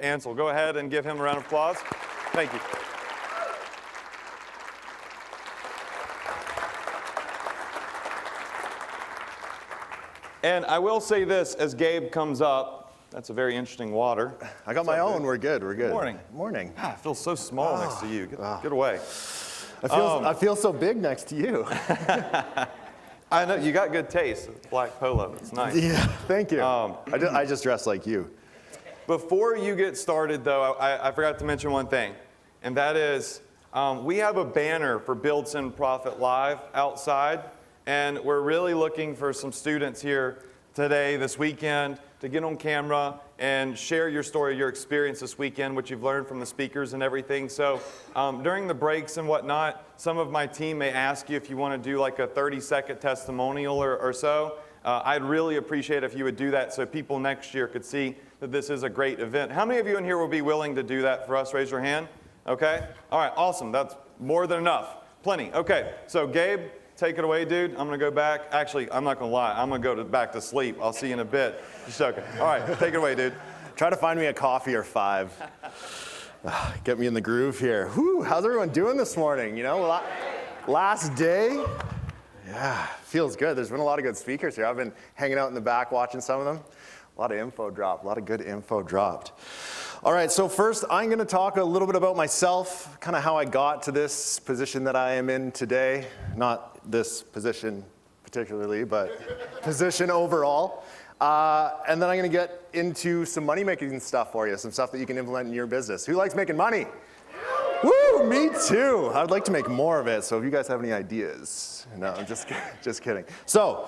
Ansel. Go ahead and give him a round of applause. Thank you. And I will say this, as Gabe comes up, that's a very interesting water. I got my own. We're good. Good morning. Morning. God, I feel so small next to you. Get away. I feel so big next to you. I know, you got good taste. It's black polo. It's nice. Yeah, thank you. I just dress like you. Before you get started, though, I forgot to mention one thing, and that is we have a banner for Build, Send, Profit Live outside, and we're really looking for some students here today, this weekend, to get on camera and share your story, your experience this weekend, what you've learned from the speakers and everything. So during the breaks and whatnot, some of my team may ask you if you want to do like a 30-second testimonial or so. I'd really appreciate if you would do that so people next year could see that this is a great event. How many of you in here will be willing to do that for us? Raise your hand. Okay? All right, awesome. That's more than enough. Plenty. Okay, so Gabe, take it away, dude. I'm going to go back. Actually, I'm not going to lie. I'm going to go back to sleep. I'll see you in a bit. Just joking. All right, take it away, dude. Try to find me a coffee or 5. Get me in the groove here. Whew, how's everyone doing this morning? You know, last day? Yeah, feels good. There's been a lot of good speakers here. I've been hanging out in the back watching some of them. A lot of info dropped, a lot of good info dropped. All right, so first I'm going to talk a little bit about myself, kind of how I got to this position that I am in today. Not this position particularly, but position overall. And then I'm going to get into some money-making stuff for you, some stuff that you can implement in your business. Who likes making money? Woo, me too. I'd like to make more of it, so if you guys have any ideas. No, I'm just kidding. So,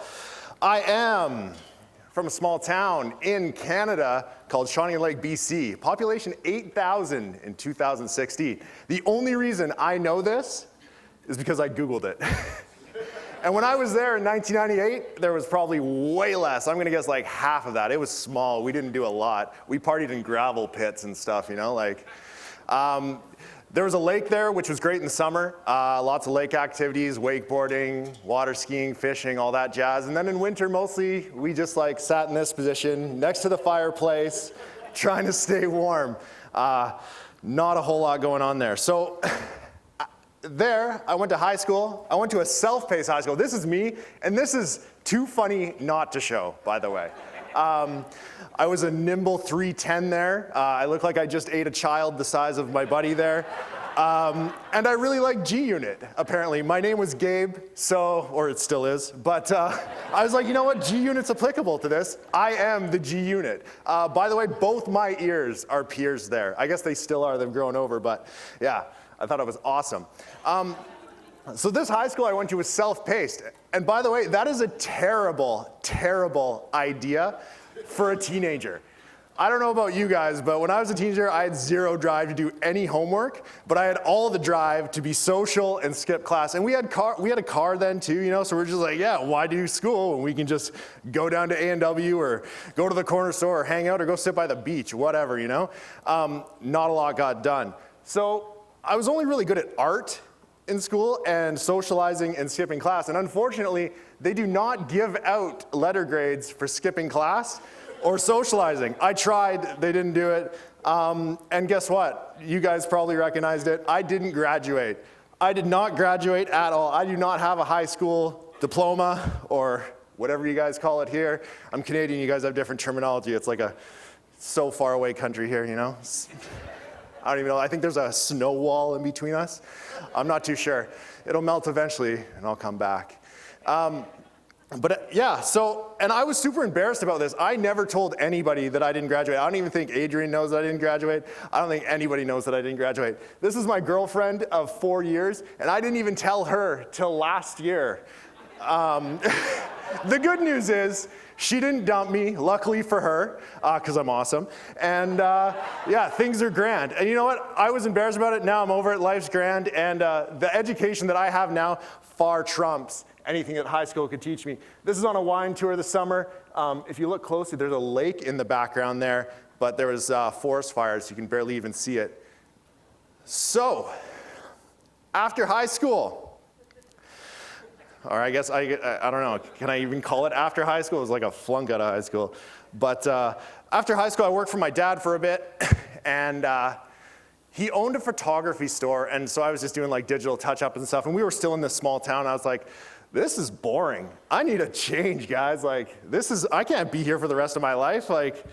I am from a small town in Canada called Shawnee Lake, BC. Population 8,000 in 2016. The only reason I know this is because I Googled it. And when I was there in 1998, there was probably way less. I'm going to guess like half of that. It was small. We didn't do a lot. We partied in gravel pits and stuff, you know, like. There was a lake there, which was great in the summer. Lots of lake activities, wakeboarding, water skiing, fishing, all that jazz. And then in winter, mostly, we just like sat in this position next to the fireplace, trying to stay warm. Not a whole lot going on there. So there, I went to high school. I went to a self-paced high school. This is me, and this is too funny not to show, by the way. I was a nimble 310 there. I looked like I just ate a child the size of my buddy there. And I really liked G-Unit, apparently. My name was Gabe, or it still is, but I was like, you know what, G-Unit's applicable to this. I am the G-Unit. By the way, both my ears are pierced there. I guess they still are, they've grown over, but yeah, I thought it was awesome. So this high school I went to was self-paced. And by the way, that is a terrible, terrible idea for a teenager. I don't know about you guys, but when I was a teenager, I had zero drive to do any homework, but I had all the drive to be social and skip class. And we had a car then too, you know, so we're just like, yeah, why do school when we can just go down to A&W or go to the corner store or hang out or go sit by the beach, whatever, you know? Not a lot got done. So I was only really good at art in school and socializing and skipping class. And unfortunately, they do not give out letter grades for skipping class or socializing. I tried, they didn't do it. And guess what? You guys probably recognized it. I didn't graduate. I did not graduate at all. I do not have a high school diploma or whatever you guys call it here. I'm Canadian, you guys have different terminology. It's like a so far away country here, you know? I don't even know, I think there's a snow wall in between us. I'm not too sure. It'll melt eventually and I'll come back. But yeah, and I was super embarrassed about this. I never told anybody that I didn't graduate. I don't even think Adrian knows that I didn't graduate. I don't think anybody knows that I didn't graduate. This is my girlfriend of 4 years, and I didn't even tell her till last year. The good news is, she didn't dump me, luckily for her, because I'm awesome. And yeah, things are grand. And you know what? I was embarrassed about it. Now I'm over it. Life's grand. And the education that I have now far trumps anything that high school could teach me. This is on a wine tour this summer. If you look closely, there's a lake in the background there, but there was forest fires. You can barely even see it. So, after high school, or I guess, I don't know, can I even call it after high school? It was like a flunk out of high school. But after high school, I worked for my dad for a bit, and he owned a photography store, and so I was just doing like digital touch-up and stuff, and we were still in this small town. I was like, this is boring. I need a change, guys. Like, I can't be here for the rest of my life. Like,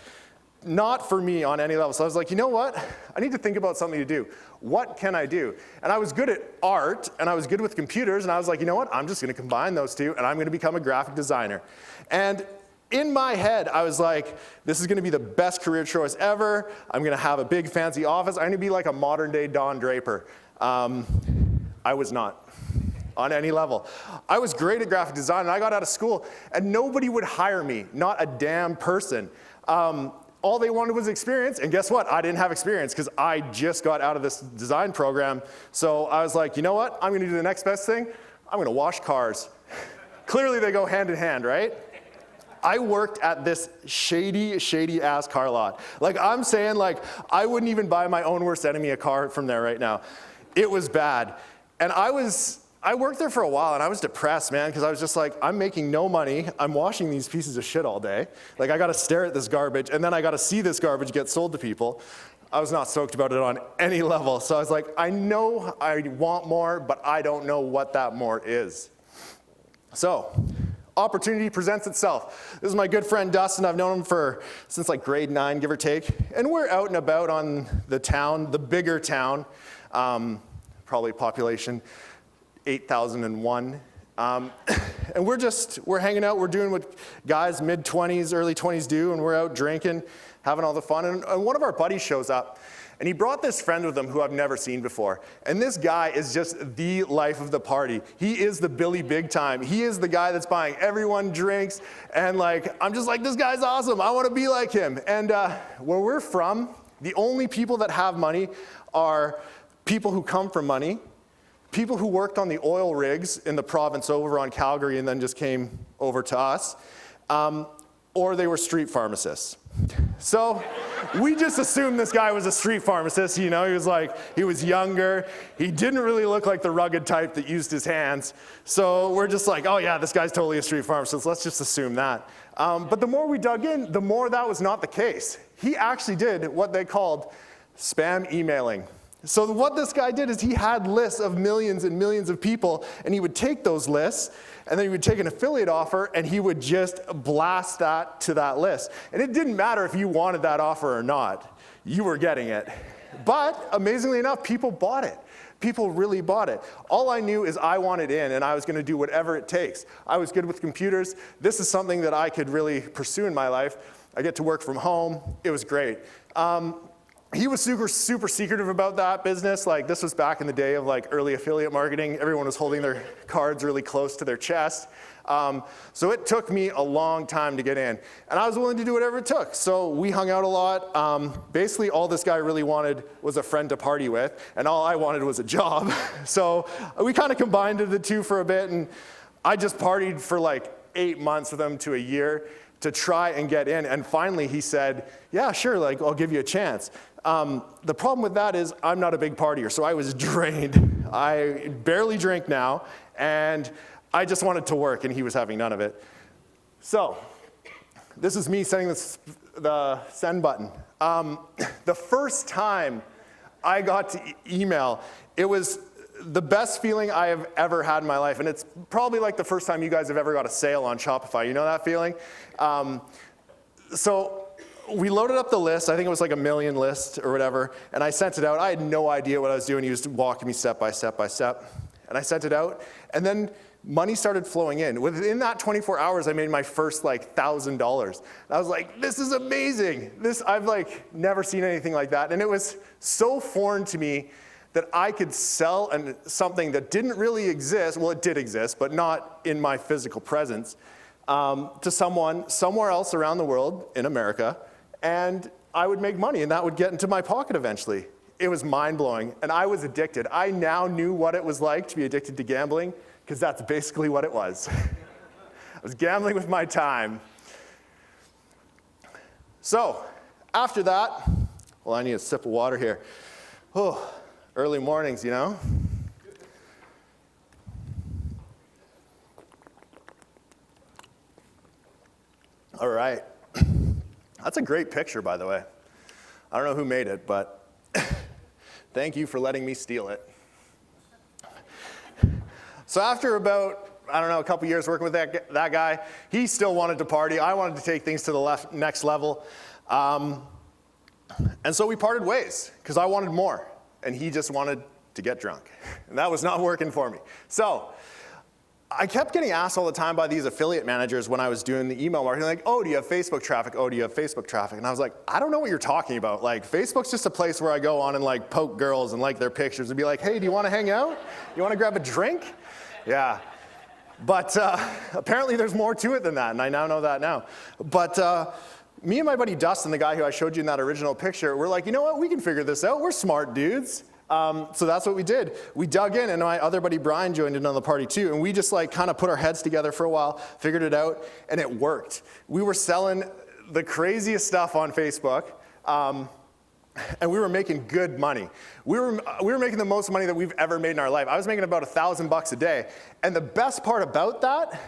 not for me on any level. So I was like, you know what? I need to think about something to do. What can I do? And I was good at art, and I was good with computers, and I was like, you know what? I'm just gonna combine those two, and I'm gonna become a graphic designer. And in my head, I was like, this is gonna be the best career choice ever. I'm gonna have a big fancy office. I'm gonna be like a modern day Don Draper. I was not on any level. I was great at graphic design, and I got out of school, and nobody would hire me, not a damn person. All they wanted was experience, and guess what? I didn't have experience because I just got out of this design program. So I was like, you know what? I'm gonna do the next best thing. I'm gonna wash cars. Clearly they go hand in hand, right? I worked at this shady ass car lot. Like, I'm saying, like, I wouldn't even buy my own worst enemy a car from there right now. It was bad. And I worked there for a while, and I was depressed, man, because I was just like, I'm making no money. I'm washing these pieces of shit all day. Like, I gotta stare at this garbage, and then I gotta see this garbage get sold to people. I was not stoked about it on any level. So I was like, I know I want more, but I don't know what that more is. So, opportunity presents itself. This is my good friend Dustin. I've known him since like grade 9, give or take. And we're out and about on the town, the bigger town, probably population 8,001. And we're hanging out, we're doing what guys mid-20s, early 20s do, and we're out drinking, having all the fun. And one of our buddies shows up, and he brought this friend with him who I've never seen before. And this guy is just the life of the party. He is the Billy Big Time. He is the guy that's buying everyone drinks, and like, I'm just like, this guy's awesome, I wanna be like him. And where we're from, the only people that have money are people who come from money, people who worked on the oil rigs in the province over on Calgary and then just came over to us, or they were street pharmacists. So we just assumed this guy was a street pharmacist. You know, he was younger. He didn't really look like the rugged type that used his hands. So we're just like, oh yeah, this guy's totally a street pharmacist. Let's just assume that. But the more we dug in, the more that was not the case. He actually did what they called spam emailing. So what this guy did is he had lists of millions and millions of people, and he would take those lists, and then he would take an affiliate offer, and he would just blast that to that list. And it didn't matter if you wanted that offer or not. You were getting it. But amazingly enough, people bought it. People really bought it. All I knew is I wanted in, and I was going to do whatever it takes. I was good with computers. This is something that I could really pursue in my life. I get to work from home. It was great. He was super secretive about that business. Like, this was back in the day of like early affiliate marketing. Everyone was holding their cards really close to their chest. So it took me a long time to get in. And I was willing to do whatever it took. So we hung out a lot. Basically, all this guy really wanted was a friend to party with, and all I wanted was a job. So we kind of combined the two for a bit, and I just partied for like 8 months with him to a year to try and get in. And finally he said, yeah, sure, like, I'll give you a chance. The problem with that is I'm not a big partier, so I was drained. I barely drink now, and I just wanted to work, and he was having none of it. So this is me sending the send button. The first time I got to email, it was the best feeling I have ever had in my life, and it's probably like the first time you guys have ever got a sale on Shopify. You know that feeling? So we loaded up the list. I think it was like a million list or whatever, and I sent it out. I had no idea what I was doing. He was walking me step by step by step, and I sent it out, and then money started flowing in. Within that 24 hours, I made my first like $1,000. And I was like, this is amazing. I've like never seen anything like that, and it was so foreign to me that I could sell something that didn't really exist. Well, it did exist, but not in my physical presence, to someone somewhere else around the world in America, and I would make money, and that would get into my pocket eventually. It was mind-blowing, and I was addicted. I now knew what it was like to be addicted to gambling, because that's basically what it was. I was gambling with my time. So, after that, well, I need a sip of water here. Oh, early mornings, you know? All right. That's a great picture, by the way. I don't know who made it, but thank you for letting me steal it. So after about, I don't know, a couple years working with that guy, he still wanted to party. I wanted to take things to the next level. And so we parted ways, because I wanted more, and he just wanted to get drunk. And that was not working for me. So I kept getting asked all the time by these affiliate managers when I was doing the email marketing, like, oh, do you have Facebook traffic? Oh, do you have Facebook traffic? And I was like, I don't know what you're talking about. Like, Facebook's just a place where I go on and like poke girls and like their pictures and be like, hey, do you want to hang out? You want to grab a drink? Yeah. But apparently there's more to it than that, and I now know that now. But me and my buddy Dustin, the guy who I showed you in that original picture, we're like, you know what, we can figure this out. We're smart dudes. So that's what we did. We dug in, and my other buddy Brian joined in on the party too, and we just like kind of put our heads together for a while, figured it out, and it worked. We were selling the craziest stuff on Facebook, and we were making good money. We were making the most money that we've ever made in our life. I was making about $1,000 a day, and the best part about that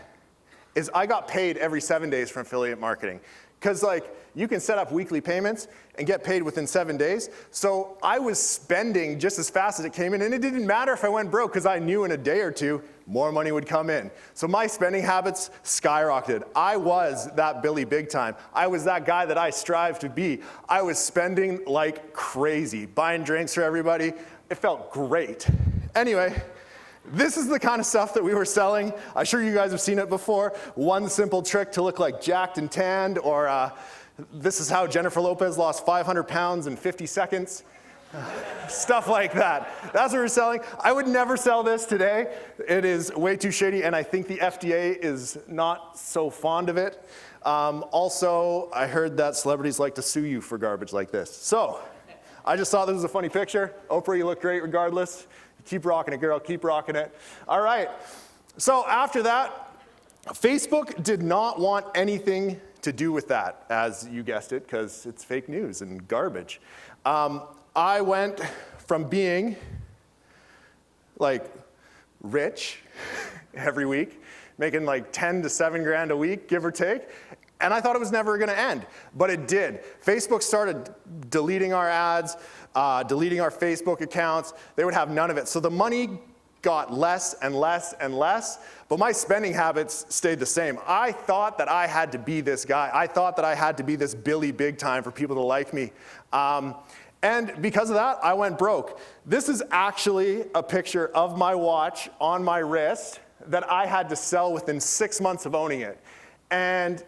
is I got paid every 7 days from affiliate marketing. Because like, you can set up weekly payments and get paid within 7 days. So I was spending just as fast as it came in, and it didn't matter if I went broke, because I knew in a day or two, more money would come in. So my spending habits skyrocketed. I was that Billy Big Time. I was that guy that I strived to be. I was spending like crazy, buying drinks for everybody. It felt great. Anyway, this is the kind of stuff that we were selling. I'm sure you guys have seen it before. One simple trick to look like jacked and tanned, or this is how Jennifer Lopez lost 500 pounds in 50 seconds. Stuff like that. That's what we're selling. I would never sell this today. It is way too shady, and I think the FDA is not so fond of it. Also, I heard that celebrities like to sue you for garbage like this. So, I just thought this was a funny picture. Oprah, you look great regardless. Keep rocking it, girl, keep rocking it. All right, so after that, Facebook did not want anything to do with that, as you guessed it, because it's fake news and garbage. I went from being like rich every week, making like 10 to 7 grand a week, give or take, and I thought it was never gonna end, but it did. Facebook started deleting our ads, deleting our Facebook accounts. They would have none of it. So the money got less and less and less, but my spending habits stayed the same. I thought that I had to be this guy. I thought that I had to be this Billy Big Time for people to like me. And because of that, I went broke. This is actually a picture of my watch on my wrist that I had to sell within 6 months of owning it. And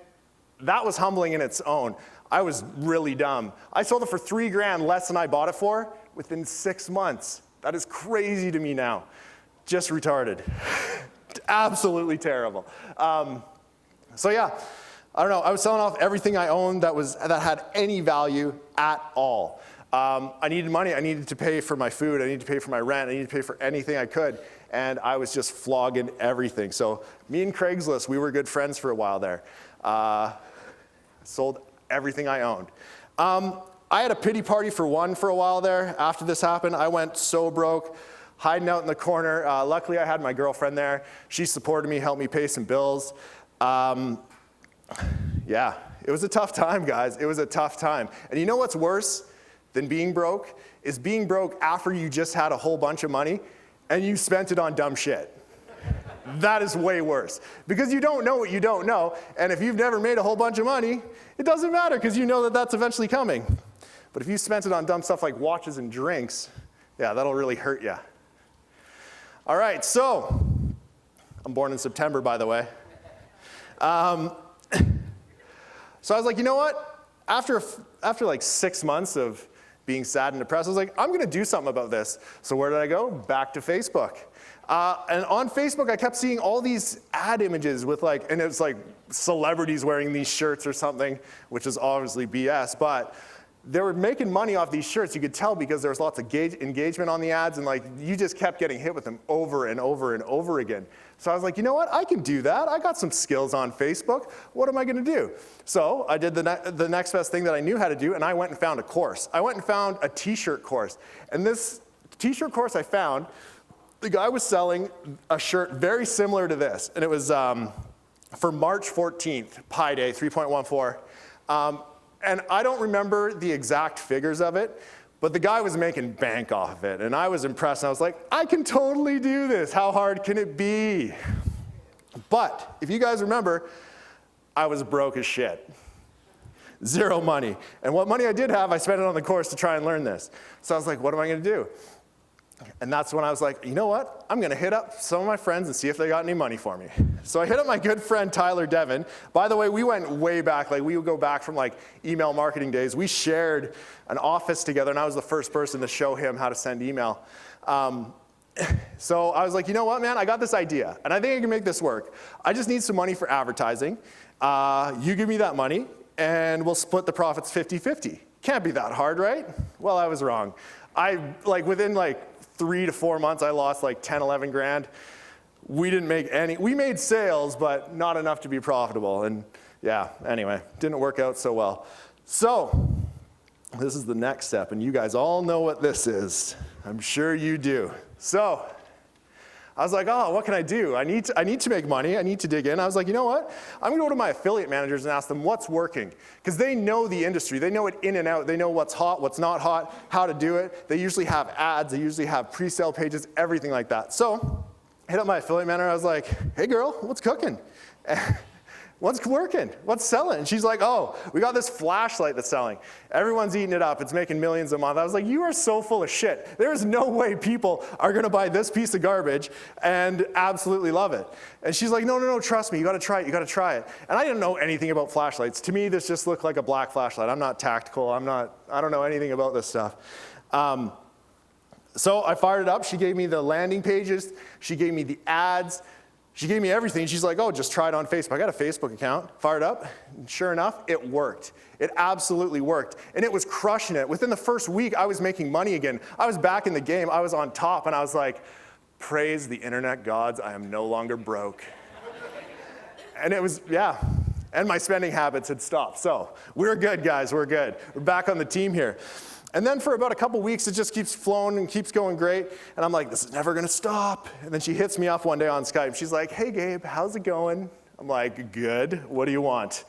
that was humbling in its own. I was really dumb. I sold it for 3 grand less than I bought it for within 6 months. That is crazy to me now. Just retarded. Absolutely terrible. So yeah, I don't know. I was selling off everything I owned that had any value at all. I needed money. I needed to pay for my food. I needed to pay for my rent. I needed to pay for anything I could. And I was just flogging everything. So me and Craigslist, we were good friends for a while there. Sold everything I owned. I had a pity party for one for a while there. After this happened, I went so broke, hiding out in the corner. Luckily, I had my girlfriend there. She supported me, helped me pay some bills. Yeah, it was a tough time, guys. It was a tough time. And you know what's worse than being broke? Is being broke after you just had a whole bunch of money and you spent it on dumb shit. That is way worse. Because you don't know what you don't know, and if you've never made a whole bunch of money, it doesn't matter because you know that that's eventually coming. But if you spent it on dumb stuff like watches and drinks, yeah, that'll really hurt you. All right, so, I'm born in September, by the way. So I was like, you know what? After like 6 months of being sad and depressed, I was like, I'm gonna do something about this. So where did I go? Back to Facebook. And on Facebook, I kept seeing all these ad images with like, and it was like celebrities wearing these shirts or something, which is obviously BS, but they were making money off these shirts. You could tell because there was lots of engagement on the ads, and like you just kept getting hit with them over and over and over again. So I was like, you know what? I can do that. I got some skills on Facebook. What am I going to do? So I did the next best thing that I knew how to do, and I went and found a course. I went and found a t-shirt course. And this t-shirt course I found, the guy was selling a shirt very similar to this, and it was for March 14th, Pi Day 3.14. And I don't remember the exact figures of it, but the guy was making bank off of it. And I was impressed. And I was like, I can totally do this. How hard can it be? But if you guys remember, I was broke as shit. Zero money. And what money I did have, I spent it on the course to try and learn this. So I was like, what am I going to do? And that's when I was like, you know what? I'm going to hit up some of my friends and see if they got any money for me. So I hit up my good friend Tyler Devon. By the way, we went way back. Like, we would go back from like email marketing days. We shared an office together, and I was the first person to show him how to send email. So I was like, you know what, man? I got this idea, and I think I can make this work. I just need some money for advertising. You give me that money, and we'll split the profits 50-50. Can't be that hard, right? Well, I was wrong. Within 3 to 4 months, I lost like 10, 11 grand. We didn't make any. We made sales, but not enough to be profitable. And yeah, anyway, didn't work out so well. So this is the next step, and you guys all know what this is. I'm sure you do. So I was like, oh, what can I do? I need to make money. I need to dig in. I was like, you know what? I'm going to go to my affiliate managers and ask them what's working. Because they know the industry. They know it in and out. They know what's hot, what's not hot, how to do it. They usually have ads. They usually have pre-sale pages, everything like that. So I hit up my affiliate manager. I was like, hey, girl, what's cooking? What's working? What's selling? And she's like, oh, we got this flashlight that's selling. Everyone's eating it up. It's making millions a month. I was like, you are so full of shit. There is no way people are going to buy this piece of garbage and absolutely love it. And she's like, no, trust me. You got to try it. You got to try it. And I didn't know anything about flashlights. To me, this just looked like a black flashlight. I'm not tactical. I don't know anything about this stuff. So I fired it up. She gave me the landing pages. She gave me the ads. She gave me everything. She's like, oh, just try it on Facebook. I got a Facebook account. Fired up. And sure enough, it worked. It absolutely worked. And it was crushing it. Within the first week, I was making money again. I was back in the game. I was on top. And I was like, praise the internet gods. I am no longer broke. And it was, yeah. And my spending habits had stopped. So we're good, guys. We're good. We're back on the team here. And then for about a couple weeks, it just keeps flowing and keeps going great. And I'm like, this is never going to stop. And then she hits me up one day on Skype. She's like, hey, Gabe, how's it going? I'm like, good. What do you want?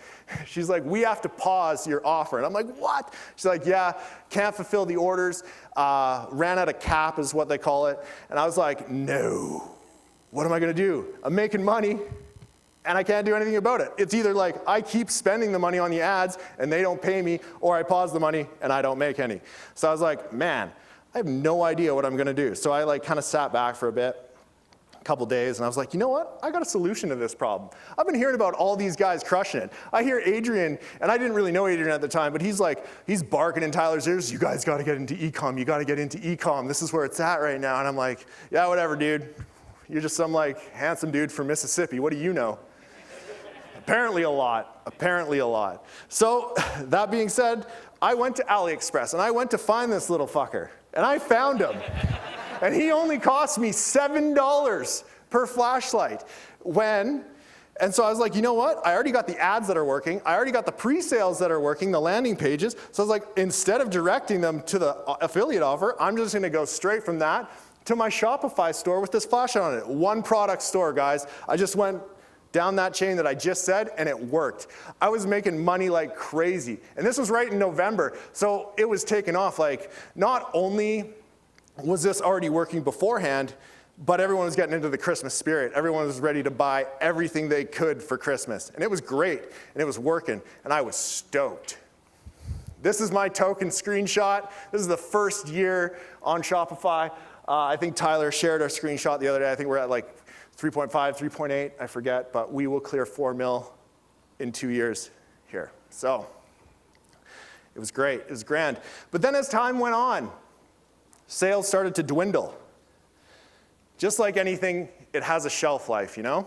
She's like, we have to pause your offer. And I'm like, what? She's like, yeah, can't fulfill the orders. Ran out of cap is what they call it. And I was like, no. What am I going to do? I'm making money. And I can't do anything about it. It's either like I keep spending the money on the ads and they don't pay me, or I pause the money and I don't make any. So I was like, man, I have no idea what I'm going to do. So I kind of sat back for a couple days, and I was like, you know what? I got a solution to this problem. I've been hearing about all these guys crushing it. I hear Adrian, and I didn't really know Adrian at the time, but he's barking in Tyler's ears, you guys got to get into e-com. You got to get into e-com. This is where it's at right now. And I'm like, yeah, whatever, dude. You're just some handsome dude from Mississippi. What do you know? Apparently a lot. So that being said, I went to AliExpress and I went to find this little fucker, and I found him. And he only cost me $7 per flashlight. And so I was like, you know what? I already got the ads that are working. I already got the pre-sales that are working, the landing pages. So I was like, instead of directing them to the affiliate offer, I'm just going to go straight from that to my Shopify store with this flashlight on it. One product store, guys. I just went down that chain that I just said, and it worked. I was making money like crazy. And this was right in November, so it was taking off. Not only was this already working beforehand, but everyone was getting into the Christmas spirit. Everyone was ready to buy everything they could for Christmas. And it was great, and it was working, and I was stoked. This is my token screenshot. This is the first year on Shopify. I think Tyler shared our screenshot the other day. I think we're at 3.5, 3.8, I forget, but we will clear 4 mil in 2 years here. So it was great, it was grand. But then as time went on, sales started to dwindle. Just like anything, it has a shelf life, you know?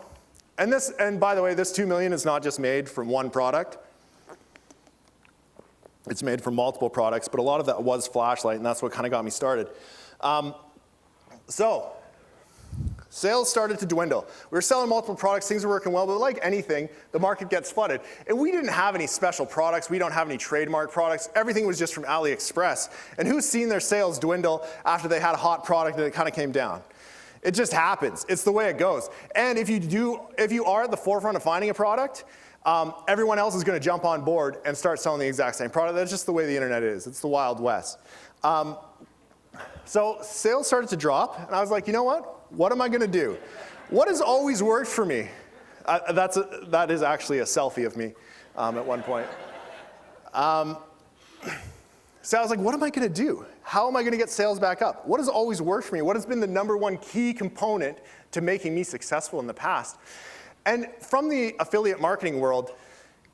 And by the way, this 2 million is not just made from one product. It's made from multiple products, but a lot of that was flashlight, and that's what kind of got me started. So sales started to dwindle. We were selling multiple products, things were working well, but like anything, the market gets flooded. And we didn't have any special products, we don't have any trademark products, everything was just from AliExpress. And who's seen their sales dwindle after they had a hot product and it kind of came down? It just happens, it's the way it goes. And if you are at the forefront of finding a product, everyone else is going to jump on board and start selling the exact same product. That's just the way the internet is. It's the Wild West. So sales started to drop, and I was like, you know what? What am I going to do? What has always worked for me? That is actually a selfie of me at one point. So I was like, what am I going to do? How am I going to get sales back up? What has always worked for me? What has been the number one key component to making me successful in the past? And from the affiliate marketing world,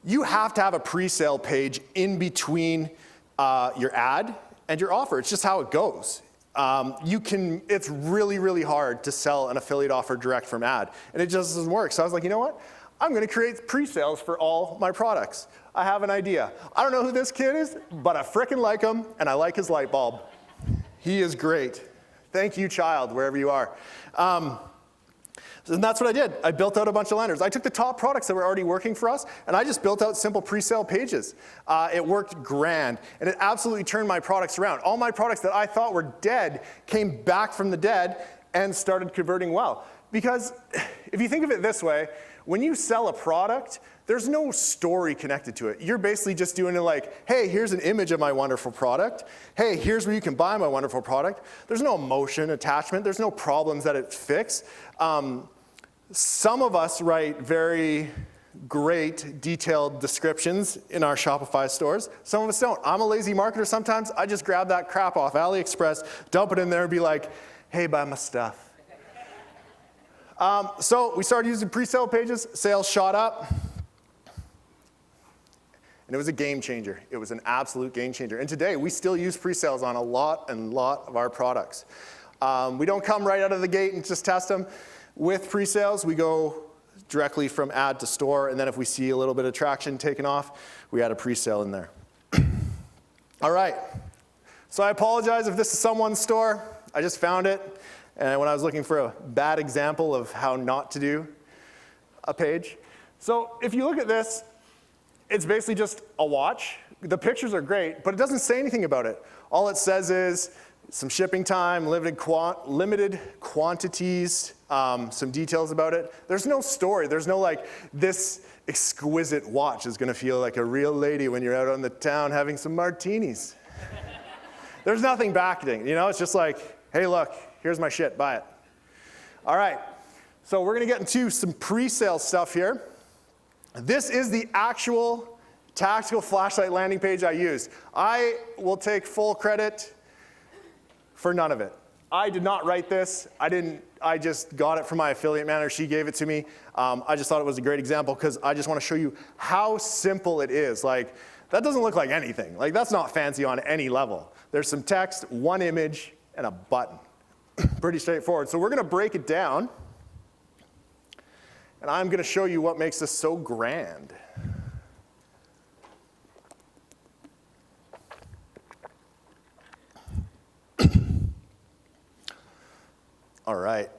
you have to have a pre-sale page in between your ad and your offer. It's just how it goes. It's really, really hard to sell an affiliate offer direct from ad, and it just doesn't work. So I was like, you know what? I'm going to create pre-sales for all my products. I have an idea. I don't know who this kid is, but I frickin' like him, and I like his light bulb. He is great. Thank you, child, wherever you are. And that's what I did. I built out a bunch of landers. I took the top products that were already working for us, and I just built out simple pre-sale pages. It worked grand, and it absolutely turned my products around. All my products that I thought were dead came back from the dead and started converting well. Because if you think of it this way, when you sell a product, there's no story connected to it. You're basically just doing it like, hey, here's an image of my wonderful product. Hey, here's where you can buy my wonderful product. There's no emotion attachment. There's no problems that it fixes. Some of us write very great detailed descriptions in our Shopify stores. Some of us don't. I'm a lazy marketer sometimes. I just grab that crap off AliExpress, dump it in there and be like, hey, buy my stuff. So we started using pre-sale pages, sales shot up, and it was a game changer. It was an absolute game changer. And today, we still use pre-sales on a lot of our products. We don't come right out of the gate and just test them. With pre-sales, we go directly from ad to store, and then if we see a little bit of traction taking off, we add a pre-sale in there. All right, so I apologize if this is someone's store. I just found it. And when I was looking for a bad example of how not to do a page. So if you look at this, it's basically just a watch. The pictures are great, but it doesn't say anything about it. All it says is some shipping time, limited quantities, some details about it. There's no story. There's no like, this exquisite watch is going to feel like a real lady when you're out on the town having some martinis. There's nothing backing, you know? It's just like, hey, look. Here's my shit, buy it. All right, so we're gonna get into some pre-sale stuff here. This is the actual tactical flashlight landing page I used. I will take full credit for none of it. I did not write this. I just got it from my affiliate manager. She gave it to me. I just thought it was a great example because I just wanna show you how simple it is. Like, that doesn't look like anything. Like, that's not fancy on any level. There's some text, one image, and a button. Pretty straightforward. So we're going to break it down, and I'm going to show you what makes this so grand. All right.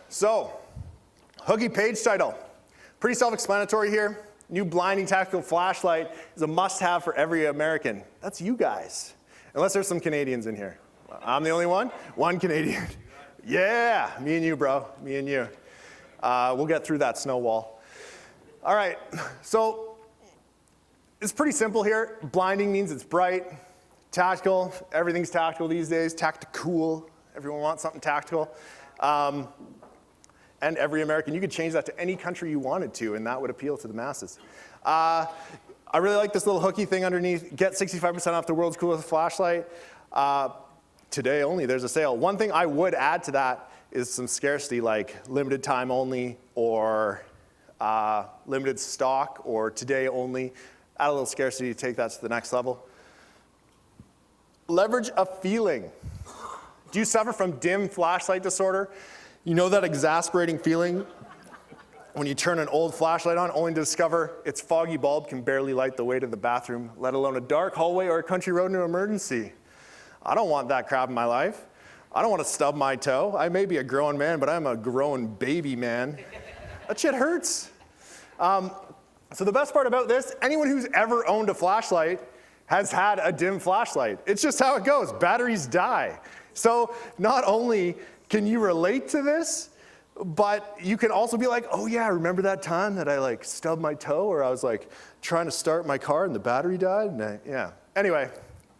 So, Hooky Page title. Pretty self-explanatory here. New blinding tactical flashlight is a must-have for every American. That's you guys, unless there's some Canadians in here. I'm the only one? One Canadian. Yeah, me and you, bro, me and you. We'll get through that snow wall. All right, so it's pretty simple here. Blinding means it's bright. Tactical, everything's tactical these days. Tactical, everyone wants something tactical. And every American, you could change that to any country you wanted to, and that would appeal to the masses. I really like this little hooky thing underneath. Get 65% off the world's coolest flashlight. Today only, there's a sale. One thing I would add to that is some scarcity, like limited time only, or limited stock, or today only. Add a little scarcity to take that to the next level. Leverage a feeling. Do you suffer from dim flashlight disorder? You know that exasperating feeling when you turn an old flashlight on only to discover its foggy bulb can barely light the way to the bathroom, let alone a dark hallway or a country road in an emergency. I don't want that crap in my life. I don't want to stub my toe. I may be a grown man, but I'm a grown baby man. That shit hurts. So the best part about this, anyone who's ever owned a flashlight has had a dim flashlight. It's just how it goes. Batteries die. So not only can you relate to this, But you can also be like, oh yeah, remember that time that I like stubbed my toe, or I was like trying to start my car and the battery died? Yeah. Anyway,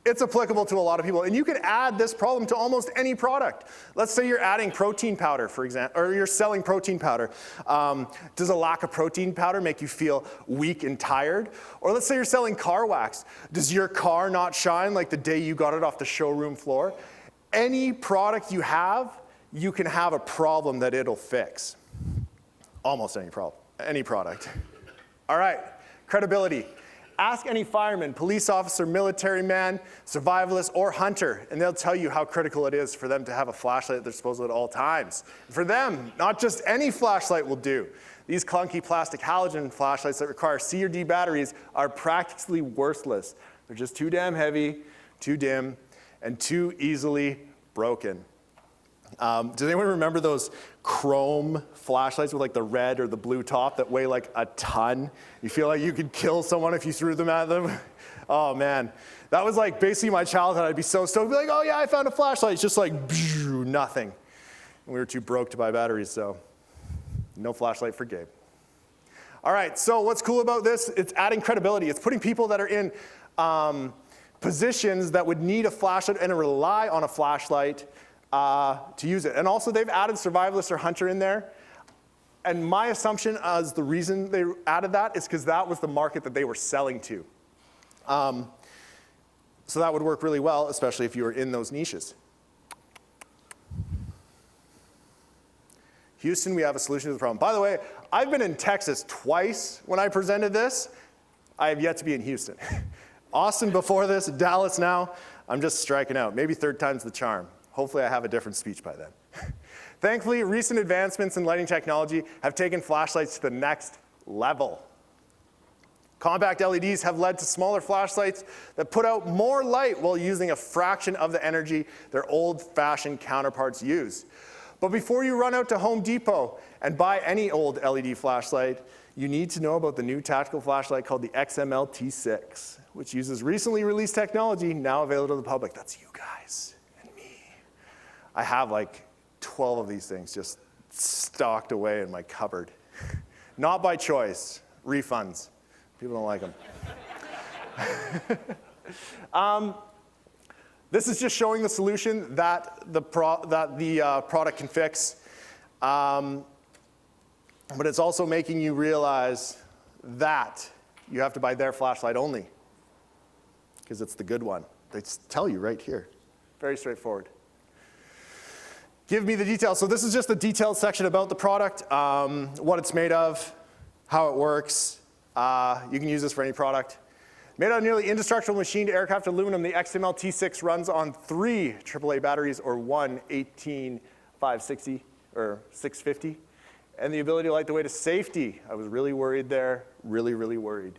it's applicable to a lot of people. And you can add this problem to almost any product. Let's say you're adding protein powder, for example, or you're selling protein powder. Does a lack of protein powder make you feel weak and tired? Or let's say you're selling car wax. Does your car not shine like the day you got it off the showroom floor? Any product you can have a problem that it'll fix. Almost any problem, any product. All right, credibility. Ask any fireman, police officer, military man, survivalist, or hunter, and they'll tell you how critical it is for them to have a flashlight at their disposal at all times. For them, not just any flashlight will do. These clunky plastic halogen flashlights that require C or D batteries are practically worthless. They're just too damn heavy, too dim, and too easily broken. Does anyone remember those chrome flashlights with like the red or the blue top that weigh like a ton? You feel like you could kill someone if you threw them at them? Oh man, that was like basically my childhood. I'd be so stoked, be like, oh yeah, I found a flashlight. It's just like nothing. And we were too broke to buy batteries, so no flashlight for Gabe. All right, so what's cool about this? It's adding credibility. It's putting people that are in positions that would need a flashlight and rely on a flashlight to use it. And also they've added survivalist or hunter in there. And my assumption as the reason they added that is because that was the market that they were selling to. So that would work really well, especially if you were in those niches. Houston, we have a solution to the problem. By the way, I've been in Texas twice when I presented this. I have yet to be in Houston. Austin before this, Dallas now. I'm just striking out. Maybe third time's the charm. Hopefully I have a different speech by then. Thankfully, recent advancements in lighting technology have taken flashlights to the next level. Compact LEDs have led to smaller flashlights that put out more light while using a fraction of the energy their old-fashioned counterparts use. But before you run out to Home Depot and buy any old LED flashlight, you need to know about the new tactical flashlight called the XML T6, which uses recently released technology now available to the public. That's you guys. I have like 12 of these things just stocked away in my cupboard. Not by choice, refunds. People don't like them. This is just showing the solution that the product can fix. But it's also making you realize that you have to buy their flashlight only because it's the good one. They tell you right here. Very straightforward. Give me the details. So this is just the detailed section about the product, what it's made of, how it works. You can use this for any product. Made out of nearly indestructible machined aircraft aluminum, the XML T6 runs on 3 AAA batteries or one 18560 or 650. And the ability to light the way to safety. I was really worried there, really, really worried.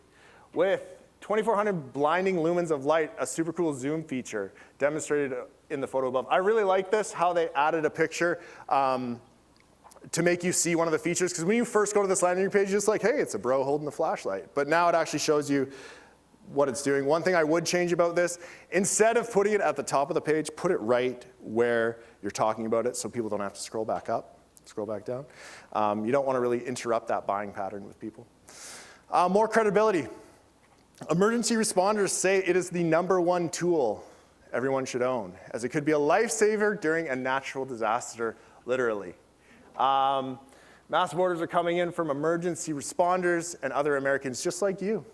With 2400 blinding lumens of light, a super cool zoom feature demonstrated in the photo above. I really like this, how they added a picture to make you see one of the features. Because when you first go to this landing page, you're just like, hey, it's a bro holding a flashlight. But now it actually shows you what it's doing. One thing I would change about this, instead of putting it at the top of the page, put it right where you're talking about it so people don't have to scroll back up, scroll back down. You don't want to really interrupt that buying pattern with people. More credibility. Emergency responders say it is the #1 tool everyone should own, as it could be a lifesaver during a natural disaster, literally. Massive orders are coming in from emergency responders and other Americans just like you.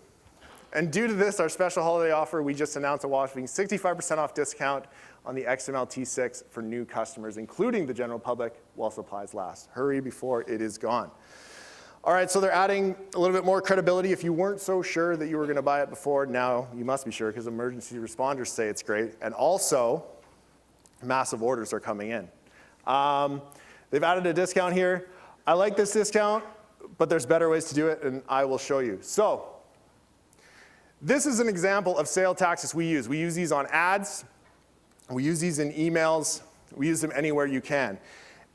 And due to this, our special holiday offer, we just announced a whopping 65% off discount on the XML T6 for new customers, including the general public, while supplies last. Hurry before it is gone. All right, so they're adding a little bit more credibility. If you weren't so sure that you were going to buy it before, now you must be sure because emergency responders say it's great. And also, massive orders are coming in. They've added a discount here. I like this discount, but there's better ways to do it, and I will show you. So this is an example of sale tactics we use. We use these on ads. We use these in emails. We use them anywhere you can.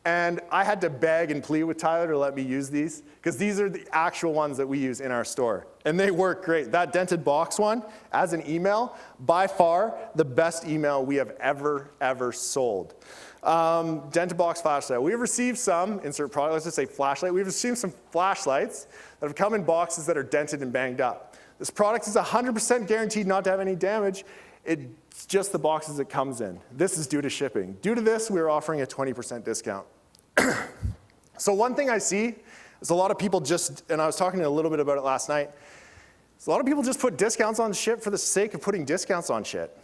And I had to beg and plead with Tyler to let me use these, because these are the actual ones that we use in our store. And they work great. That dented box one, as an email, by far the best email we have ever sold. Dented box flashlight. We've received some, insert product, let's just say flashlight. We've received some flashlights that have come in boxes that are dented and banged up. This product is 100% guaranteed not to have any damage. It's just the boxes it comes in. This is due to shipping. Due to this, we're offering a 20% discount. So one thing I see is a lot of people just, and I was talking a little bit about it last night, is a lot of people just put discounts on shit for the sake of putting discounts on shit.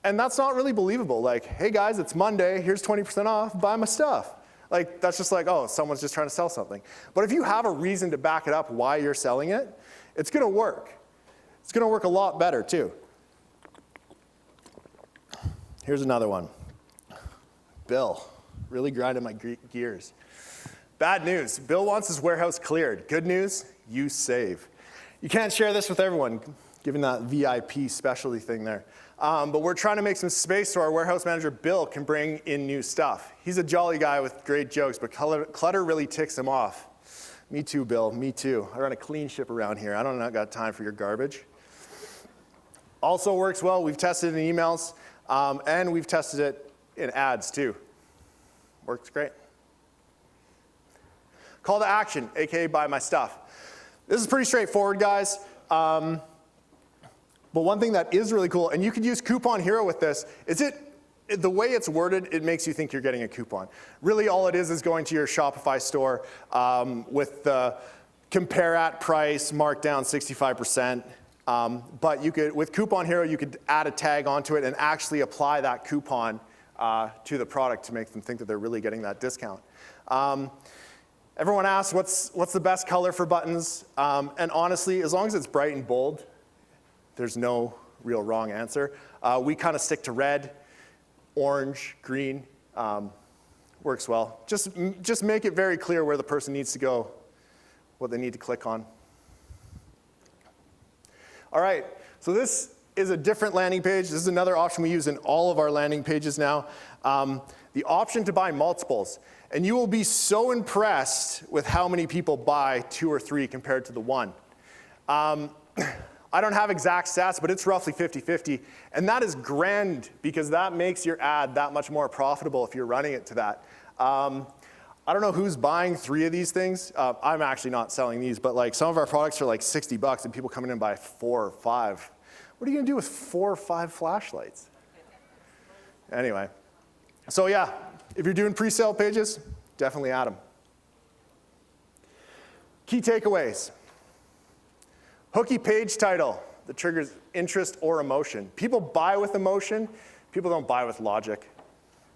And that's not really believable. Like, hey guys, it's Monday, here's 20% off, buy my stuff. Like, that's just like, oh, someone's just trying to sell something. But if you have a reason to back it up why you're selling it, it's gonna work. It's gonna work a lot better too. Here's another one. Bill, really grinding my gears. Bad news, Bill wants his warehouse cleared. Good news, you save. You can't share this with everyone, given that VIP specialty thing there. But we're trying to make some space so our warehouse manager, Bill, can bring in new stuff. He's a jolly guy with great jokes, but clutter really ticks him off. Me too, Bill, me too. I run a clean ship around here. I don't got time for your garbage. Also works well, we've tested it in emails, and we've tested it in ads too. Works great. Call to action, AKA buy my stuff. This is pretty straightforward, guys. But one thing that is really cool, and you could use Coupon Hero with this, is the way it's worded, it makes you think you're getting a coupon. Really all it is going to your Shopify store with the compare at price, marked down 65%. But you could, with Coupon Hero, you could add a tag onto it and actually apply that coupon to the product to make them think that they're really getting that discount. Everyone asks, what's the best color for buttons? And honestly, as long as it's bright and bold, there's no real wrong answer. We kind of stick to red, orange, green, works well. Just make it very clear where the person needs to go, what they need to click on. All right, so this is a different landing page. This is another option we use in all of our landing pages now. The option to buy multiples. And you will be so impressed with how many people buy 2 or 3 compared to the 1. I don't have exact stats, but it's roughly 50-50. And that is grand because that makes your ad that much more profitable if you're running it to that. I don't know who's buying 3 of these things. I'm actually not selling these, but like some of our products are like $60 and people coming in buy 4 or 5. What are you gonna do with 4 or 5 flashlights? Anyway, so yeah, if you're doing pre-sale pages, definitely add them. Key takeaways. Hooky Page title that triggers interest or emotion. People buy with emotion, people don't buy with logic.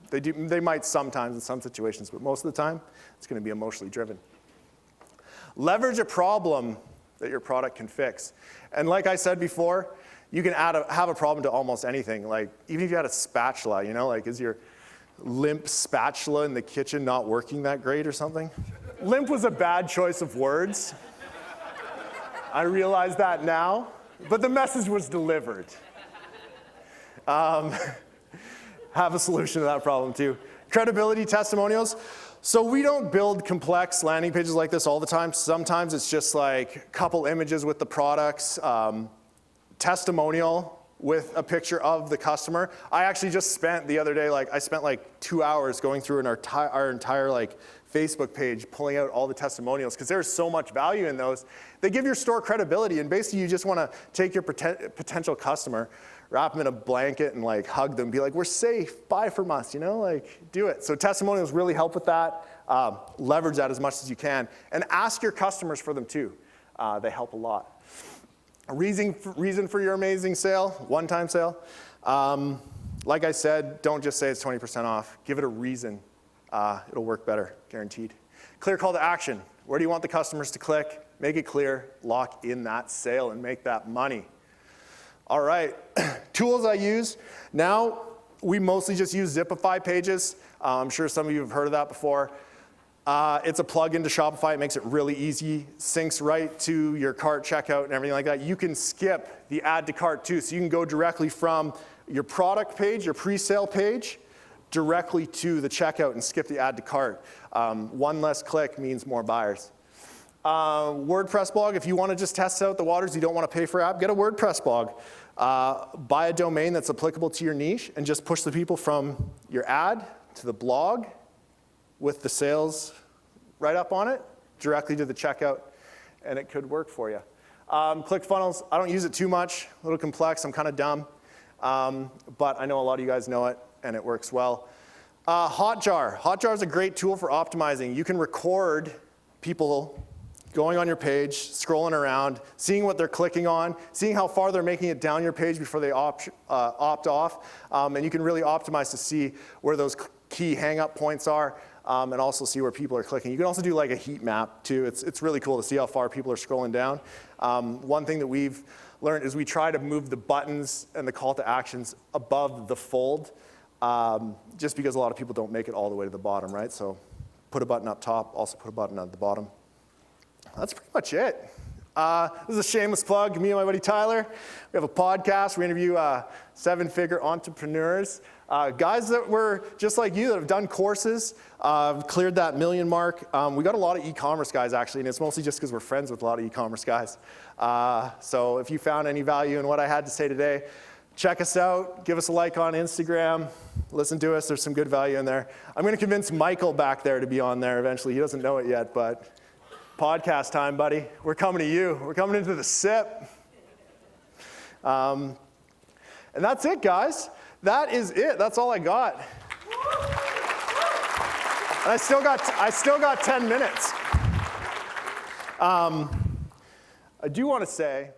They might sometimes in some situations, but most of the time, it's gonna be emotionally driven. Leverage a problem that your product can fix. And like I said before, you can have a problem to almost anything. Like, even if you had a spatula, you know, like is your limp spatula in the kitchen not working that great or something? Limp was a bad choice of words. I realize that now, but the message was delivered. Have a solution to that problem too. Credibility testimonials. So we don't build complex landing pages like this all the time. Sometimes it's just like a couple images with the products, testimonial with a picture of the customer. I actually just spent the other day, I spent like 2 hours going through our entire like Facebook page, pulling out all the testimonials, because there's so much value in those. They give your store credibility, and basically you just want to take your potential customer, wrap them in a blanket and like hug them, be like, we're safe, buy from us, you know, like do it. So testimonials really help with that. Leverage that as much as you can, and ask your customers for them too. They help a lot. A reason for your amazing sale, one-time sale. Like I said, don't just say it's 20% off. Give it a reason. It'll work better, guaranteed. Clear call to action. Where do you want the customers to click? Make it clear, lock in that sale, and make that money. All right, tools I use. Now, we mostly just use Zipify pages. I'm sure some of you have heard of that before. It's a plug-in to Shopify. It makes it really easy. Syncs right to your cart checkout and everything like that. You can skip the add to cart too, so you can go directly from your product page, your pre-sale page, directly to the checkout and skip the add to cart. One less click means more buyers. WordPress blog, if you want to just test out the waters, you don't want to pay for app, get a WordPress blog. Buy a domain that's applicable to your niche and just push the people from your ad to the blog with the sales right up on it, directly to the checkout, and it could work for you. ClickFunnels, I don't use it too much, a little complex, I'm kind of dumb, but I know a lot of you guys know it, and it works well. Hotjar. Hotjar is a great tool for optimizing. You can record people going on your page, scrolling around, seeing what they're clicking on, seeing how far they're making it down your page before they opt off, and you can really optimize to see where those key hang-up points are, and also see where people are clicking. You can also do like a heat map too. It's really cool to see how far people are scrolling down. One thing that we've learned is we try to move the buttons and the call to actions above the fold, just because a lot of people don't make it all the way to the bottom, right? So put a button up top, also put a button at the bottom. That's pretty much it. This is a shameless plug. Me and my buddy Tyler, we have a podcast. We interview 7-figure entrepreneurs, guys that were just like you that have done courses, cleared that $1 million mark. We got a lot of e-commerce guys actually, and it's mostly just because we're friends with a lot of e-commerce guys. So if you found any value in what I had to say today, check us out. Give us a like on Instagram. Listen to us. There's some good value in there. I'm going to convince Michael back there to be on there eventually. He doesn't know it yet, but podcast time, buddy. We're coming to you. We're coming into the SIP. And that's it, guys. That is it. That's all I got. And I still got 10 minutes. I do want to say